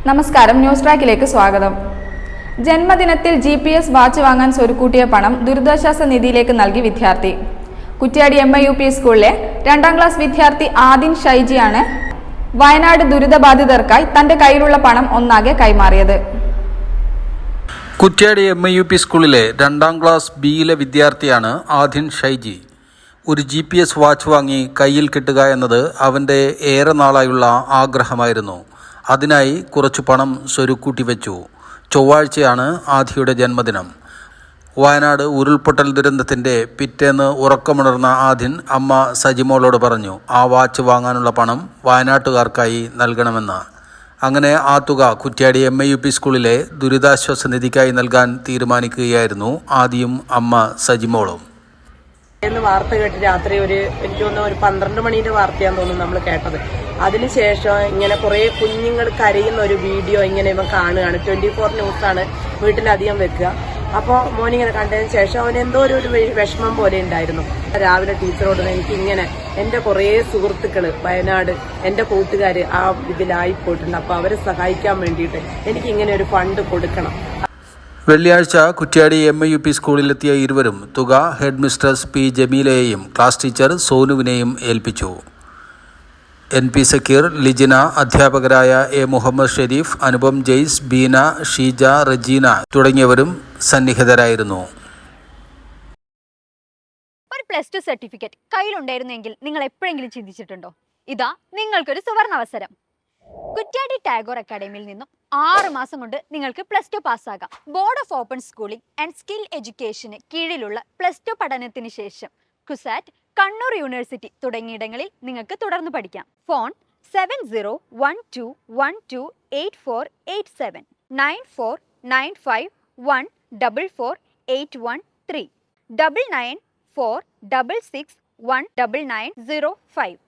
നമസ്കാരം, ന്യൂസ് ട്രാക്കിലേക്ക് സ്വാഗതം. ജന്മദിനത്തിൽ GPS വാച്ച് വാങ്ങാൻ സ്വരുക്കൂട്ടിയ പണം ദുരിതാശ്വാസ നിധിയിലേക്ക് നൽകി വിദ്യാർത്ഥി. കുറ്റ്യാടി MIUP സ്കൂളിലെ 2ാം ക്ലാസ് വിദ്യാർത്ഥി ആദിൻ ഷൈജിയാണ് വയനാട് ദുരിതബാധിതർക്കായി തന്റെ കയ്യിലുള്ള പണം ഒന്നാകെ കൈമാറിയത്. കുറ്റ്യാടി MIUP സ്കൂളിലെ 2ാം ക്ലാസ് ബിയിലെ വിദ്യാർത്ഥിയാണ് ആദിൻ ഷൈജി. ഒരു GPS വാച്ച് വാങ്ങി കയ്യിൽ കിട്ടുക എന്നത് അവൻ്റെ ഏറെ നാളായുള്ള ആഗ്രഹമായിരുന്നു. അതിനായി കുറച്ചു പണം സ്വരുക്കൂട്ടി വെച്ചു. ചൊവ്വാഴ്ചയാണ് ആദിയുടെ ജന്മദിനം. വയനാട് ഉരുൾപൊട്ടൽ ദുരന്തത്തിൻ്റെ പിറ്റേന്ന് ഉറക്കമുണർന്ന ആദിൻ അമ്മ സജിമോളോട് പറഞ്ഞു ആ വാച്ച് വാങ്ങാനുള്ള പണം വയനാട്ടുകാർക്കായി നൽകണമെന്ന്. അങ്ങനെ ആ തുക കുറ്റ്യാടി MIUP സ്കൂളിലെ ദുരിതാശ്വാസ നിധിക്കായി നൽകാൻ തീരുമാനിക്കുകയായിരുന്നു ആദിയും അമ്മ സജിമോളും. വാർത്ത കേട്ട് രാത്രി എനിക്ക് തോന്നുന്നു ഒരു 12 മണീന്റെ വാർത്തയാന്ന് തോന്നുന്നു നമ്മൾ കേട്ടത്. അതിനുശേഷം ഇങ്ങനെ കുറെ കുഞ്ഞുങ്ങൾ കരയുന്ന ഒരു വീഡിയോ ഇങ്ങനെ ഇവൻ കാണുകയാണ്. 24 ന്യൂസാണ് വീട്ടിലധികം വെക്കുക. അപ്പോൾ മോനിങ്ങനെ കണ്ടതിന് ശേഷം അവൻ എന്തോ ഒരു വിഷമം പോലെ ഉണ്ടായിരുന്നു. രാവിലെ ടീച്ചറോട് എനിക്കിങ്ങനെ എൻ്റെ കുറേ സുഹൃത്തുക്കൾ വയനാട് എൻ്റെ കൂട്ടുകാർ ആ ഇതിലായി പോയിട്ടുണ്ട്, അപ്പോൾ അവരെ സഹായിക്കാൻ വേണ്ടിയിട്ട് എനിക്കിങ്ങനെ ഒരു ഫണ്ട് കൊടുക്കണം. വെള്ളിയാഴ്ച കുറ്റ്യാടി MIUP സ്കൂളിലെത്തിയ ഇരുവരും തുക ഹെഡ് മിസ്ട്രസ് P ജമീലയെയും ക്ലാസ് ടീച്ചർ സോനുവിനെയും ഏൽപ്പിച്ചു. NP സക്കീർ, ലിജിന, അധ്യാപകരായ A മുഹമ്മദ് ഷെരീഫ്, അനുപം ജെയ്സ്, ബീന, ഷീജ, റജീന തുടങ്ങിയവരും സന്നിഹിതരായിരുന്നു. ഒരു +2 സർട്ടിഫിക്കറ്റ് കയ്യിലുണ്ടായിരുന്നെങ്കിൽ നിങ്ങൾ എപ്പോഴെങ്കിലും ചിന്തിച്ചിട്ടുണ്ടോ? ഇതാ നിങ്ങൾക്കൊരു സുവർണാവസരം. കുറ്റ്യാടി ടാഗോർ അക്കാഡമിയിൽ നിന്നും 6 മാസം കൊണ്ട് നിങ്ങൾക്ക് +2 പാസ്സാകാം. Board of open schooling and skill എഡ്യൂക്കേഷന് കീഴിലുള്ള +2 പഠനത്തിന് ശേഷം കുസാറ്റ്, കണ്ണൂർ യൂണിവേഴ്സിറ്റി തുടങ്ങിയിടങ്ങളിൽ നിങ്ങൾക്ക് തുടർന്ന് പഠിക്കാം. ഫോൺ 7012128487 9495144813 9946619905.